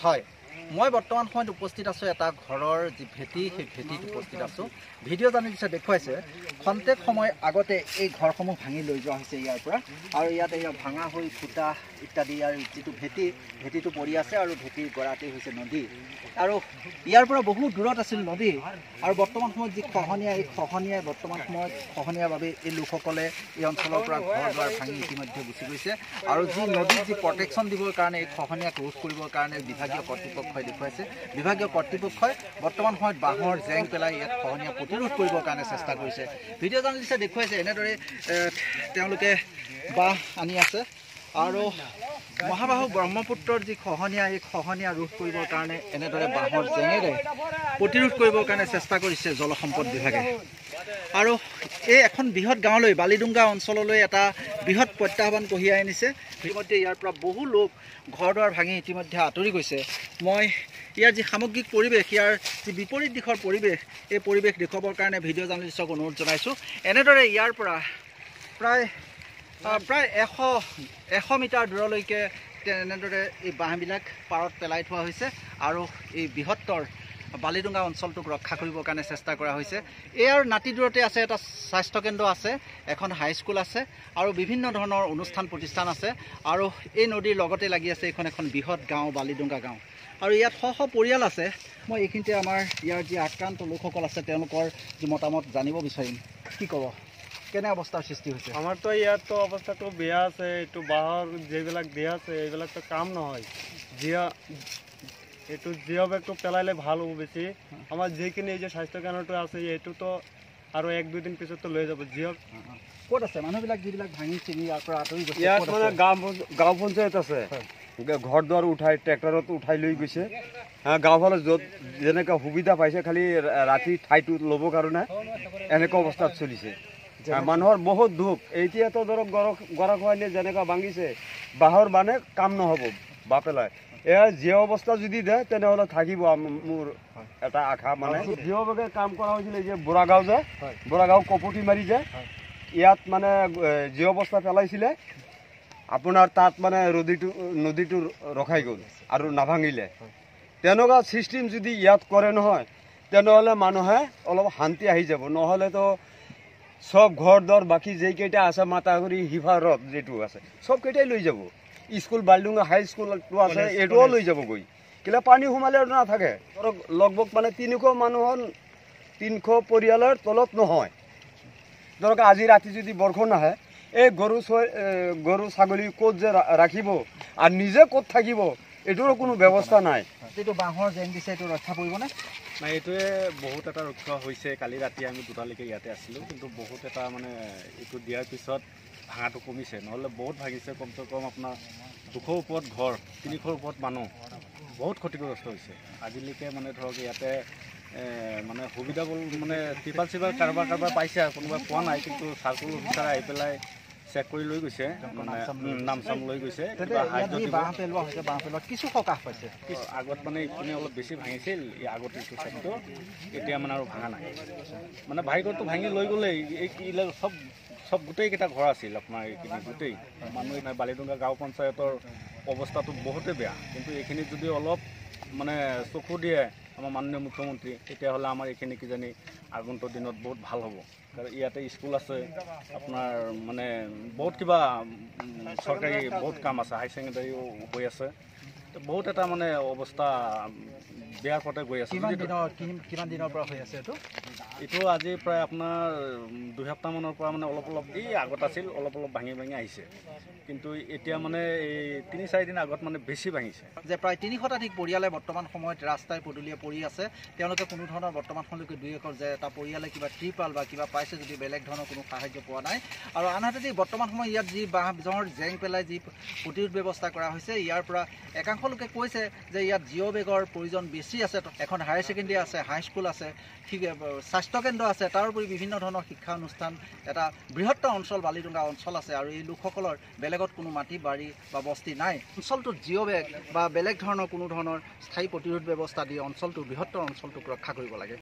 হয় মই বৰ্তমান সময়ত উপস্থিত আছোঁ এটা ঘৰৰ যি ভেটি সেই ভেটিত উপস্থিত আছোঁ। ভিডিঅ' জাৰ্নেলিষ্টে দেখুৱাইছে খন্তেক সময় আগতে এই ঘৰসমূহ ভাঙি লৈ যোৱা হৈছে ইয়াৰ পৰা, আৰু ইয়াতে ভাঙা হৈ ফুটা ইত্যাদি ইয়াৰ যিটো ভেটিটো পৰি আছে, আৰু ভেটিৰ গৰাটেই হৈছে নদী, আৰু ইয়াৰ পৰা বহু দূৰত আছিল নদী। আৰু বৰ্তমান সময়ত যি খহনীয়াই বৰ্তমান সময়ত খহনীয়াৰ বাবে এই লোকসকলে এই অঞ্চলৰ পৰা ঘৰ দুৱাৰ ভাঙি ইতিমধ্যে গুচি গৈছে। আৰু যি নদীত যি প্ৰটেকশ্যন দিবৰ কাৰণে এই খহনীয়াক ৰোধ কৰিবৰ কাৰণে বিভাগীয় কৰ্তৃপক্ষই দেখুৱাইছে, বিভাগীয় কৰ্তৃপক্ষই বৰ্তমান সময়ত বাঁহৰ জেং পেলাই ইয়াত খহনীয়া প্ৰতিৰোধ কৰিবৰ কাৰণে চেষ্টা কৰিছে। ভিডিঅ' জাৰ্নেলিষ্টে দেখুৱাইছে এনেদৰে তেওঁলোকে বাঁহ আনি আছে, আৰু মহাবাহু ব্ৰহ্মপুত্ৰৰ যি খহনীয়া এই খহনীয়া ৰোধ কৰিবৰ কাৰণে এনেদৰে বাঁহৰ জেঙেৰে প্ৰতিৰোধ কৰিবৰ কাৰণে চেষ্টা কৰিছে জলসম্পদ বিভাগে। আৰু এই এখন বৃহৎ গাঁৱলৈ বালিডুংগা অঞ্চললৈ এটা বৃহৎ প্ৰত্যাহ্বান কঢ়িয়াই আনিছে। ইতিমধ্যে ইয়াৰ পৰা বহু লোক ঘৰ দুৱাৰ ভাঙি ইতিমধ্যে আঁতৰি গৈছে। মই ইয়াৰ যি সামগ্ৰিক পৰিৱেশ, ইয়াৰ যি বিপৰীত দিশৰ পৰিৱেশ, এই পৰিৱেশ দেখুৱাবৰ কাৰণে ভিডিঅ' জাৰ্নেলিষ্টক অনুৰোধ জনাইছোঁ। এনেদৰে ইয়াৰ পৰা প্ৰায় 100 মিটাৰ দূৰলৈকে এনেদৰে এই বাঁহবিলাক পাৰত পেলাই থোৱা হৈছে, আৰু এই বৃহত্তৰ বালিডুংগা অঞ্চলটোক ৰক্ষা কৰিবৰ কাৰণে চেষ্টা কৰা হৈছে। ইয়াৰ নাতি দূৰতে আছে এটা স্বাস্থ্যকেন্দ্ৰ আছে, এখন হাইস্কুল আছে, আৰু বিভিন্ন ধৰণৰ অনুষ্ঠান প্ৰতিষ্ঠান আছে, আৰু এই নদীৰ লগতে লাগি আছে এখন বৃহৎ গাঁও বালিডুংগা গাঁও, আৰু ইয়াত শ পৰিয়াল আছে। মই এইখিনিতে আমাৰ ইয়াৰ যি আক্ৰান্ত লোকসকল আছে তেওঁলোকৰ যি মতামত জানিব বিচাৰিম। কি ক'ব, কেনে অৱস্থাৰ সৃষ্টি হৈছে? আমাৰতো ইয়াততো অৱস্থাটো বেয়া আছে। এইটো বাঁহৰ যিবিলাক দিয়া আছে এইবিলাকতো কাম নহয়। এইটো জিঅ' বেগটো পেলাইলে ভাল হ'ব বেছি। আমাৰ যিখিনি এই যে স্বাস্থ্যকেন্দ্ৰটো আছে এইটোতো আৰু 1-2 দিন পিছততো লৈ যাব। জিঅ' ক'ত আছে মানুহবিলাক যিবিলাক ভাঙি চিঙি ইয়াৰ পৰা আঁতৰি গৈছে? ইয়াত মানে গাঁও পঞ্চায়ত আছে, ঘৰ দুৱাৰ উঠাই ট্ৰেক্টৰত উঠাই লৈ গৈছে। গাঁওফালে য'ত যেনেকৈ সুবিধা পাইছে, খালি ৰাতি ঠাইটো ল'বৰ কাৰণে এনেকুৱা অৱস্থাত চলিছে। মানুহৰ বহুত দুখ। এতিয়াতো ধৰক গৰাখহনীয়া যেনেকুৱা ভাঙিছে, বাঁহৰ মানে কাম নহ'ব বা পেলাই। এয়া জিঅ' অৱস্থা যদি দিয়ে তেনেহ'লে থাকিব মোৰ এটা আশা। মানে জিঅ' বেগে কাম কৰা হৈছিলে যে বুঢ়াগাঁও কপটি মাৰি যে ইয়াত মানে জিঅ' অৱস্থা পেলাইছিলে, আপোনাৰ তাত মানে নদীটো ৰখাই গ'ল আৰু নাভাঙিলে। তেনেকুৱা ছিষ্টেম যদি ইয়াত কৰে নহয়, তেনেহ'লে মানুহে অলপ শান্তি আহি যাব। নহ'লেতো সব ঘৰ দৰ বাকী যেইকেইটা আছে, মাতাগুৰি সিফাৰত যিটো আছে সবকেইটাই লৈ যাব। স্কুল বালিডুংগা হাইস্কুলটো আছে, এইটোও লৈ যাবগৈ। কেলৈ পানী সোমালে নাথাকে। ধৰক লগভগ মানে 300 মানুহৰ 300 পৰিয়ালৰ তলত নহয়। ধৰক আজি ৰাতি যদি বৰষুণ আহে, এই গৰু ছাগলী ক'ত যে ৰাখিব আৰু নিজে ক'ত থাকিব, এইটোৰো কোনো ব্যৱস্থা নাই। যিটো বাঁহৰ জেং দিছে এইটো ৰক্ষা পৰিবনে? নাই, এইটোৱে বহুত এটা ৰক্ষা হৈছে। কালি ৰাতি আমি দুটালৈকে ইয়াতে আছিলোঁ, কিন্তু বহুত এটা মানে এইটো দিয়াৰ পিছত ভাঙাটো কমিছে, নহ'লে বহুত ভাঙিছে। কমচে কম আপোনাৰ 200 ওপৰত ঘৰ, 300 ওপৰত মানুহ বহুত ক্ষতিগ্ৰস্ত হৈছে আজিলৈকে। মানে ধৰক ইয়াতে মানে সুবিধা মানে ত্ৰিপাল কাৰোবাৰ পাইছে, আৰু কোনোবাই পোৱা নাই। কিন্তু চাৰ্কুল অফিচাৰে আহি পেলাই চেক কৰি লৈ গৈছে, মানে নাম চাম লৈ গৈছে। কিছু সকাহ পাইছে। আগত মানে এইখিনি অলপ বেছি ভাঙিছিল, আগত এইটো চাইডটো, এতিয়া মানে আৰু ভাঙা নাই। মানে ভাইঘৰটো ভাঙি লৈ গ'লে এইবিলাক চব গোটেইকেইটা ঘৰ আছিল আপোনাৰ এইখিনি গোটেই মানুহ। বালিডুংগা গাঁও পঞ্চায়তৰ অৱস্থাটো বহুতেই বেয়া, কিন্তু এইখিনিত যদি অলপ মানে চকু দিয়ে আমাৰ মাননীয় মুখ্যমন্ত্ৰী, তেতিয়াহ'লে আমাৰ এইখিনি কিজানি আগন্তুক দিনত বহুত ভাল হ'ব। কাৰণ ইয়াতে স্কুল আছে, আপোনাৰ মানে বহুত কিবা চৰকাৰী বহুত কাম আছে, হাই ছেকেণ্ডাৰীও হৈ আছে। বহুত এটা মানে অৱস্থা বেয়াৰ পথে গৈ আছে। কিমান দিনৰ পৰা হৈ আছে এইটো আজি প্ৰায় আপোনাৰ 2 সপ্তাহমানৰ পৰা মানে অলপ এই আগত আছিল, অলপ ভাঙি আহিছে। কিন্তু এতিয়া মানে এই 3-4 দিন আগত মানে বেছি ভাঙিছে। যে প্ৰায় 300 শতাধিক পৰিয়ালে বৰ্তমান সময়ত ৰাস্তাই পদূলিয়ে পৰি আছে। তেওঁলোকে কোনো ধৰণৰ বৰ্তমান সময়লৈকে 2-1 যে এটা পৰিয়ালে কিবা ত্ৰিপাল বা কিবা পাইছে যদি বেলেগ ধৰণৰ কোনো সাহায্য পোৱা নাই। আৰু আনহাতে বৰ্তমান সময়ত ইয়াত যি বাঁহৰ জেং পেলাই যি প্ৰতিৰোধ ব্যৱস্থা কৰা হৈছে, ইয়াৰ পৰা একাংশ লোকে কৈছে যে ইয়াত জিঅ' বেগৰ প্ৰয়োজন বেছি আছে। এখন হায়াৰ ছেকেণ্ডেৰী আছে, হাইস্কুল আছে, স্বাস্থ্যকেন্দ্ৰ আছে, তাৰোপৰি বিভিন্ন ধৰণৰ শিক্ষা অনুষ্ঠান, এটা বৃহত্তৰ অঞ্চল বালিডুংগা অঞ্চল আছে। আৰু এই লোকসকলৰ বেলেগত কোনো মাটি বাৰী বা বস্তি নাই। অঞ্চলটোত জিঅ' বেগ বা বেলেগ ধৰণৰ কোনো ধৰণৰ স্থায়ী প্ৰতিৰোধ ব্যৱস্থা দি অঞ্চলটো বৃহত্তৰ অঞ্চলটোক ৰক্ষা কৰিব লাগে।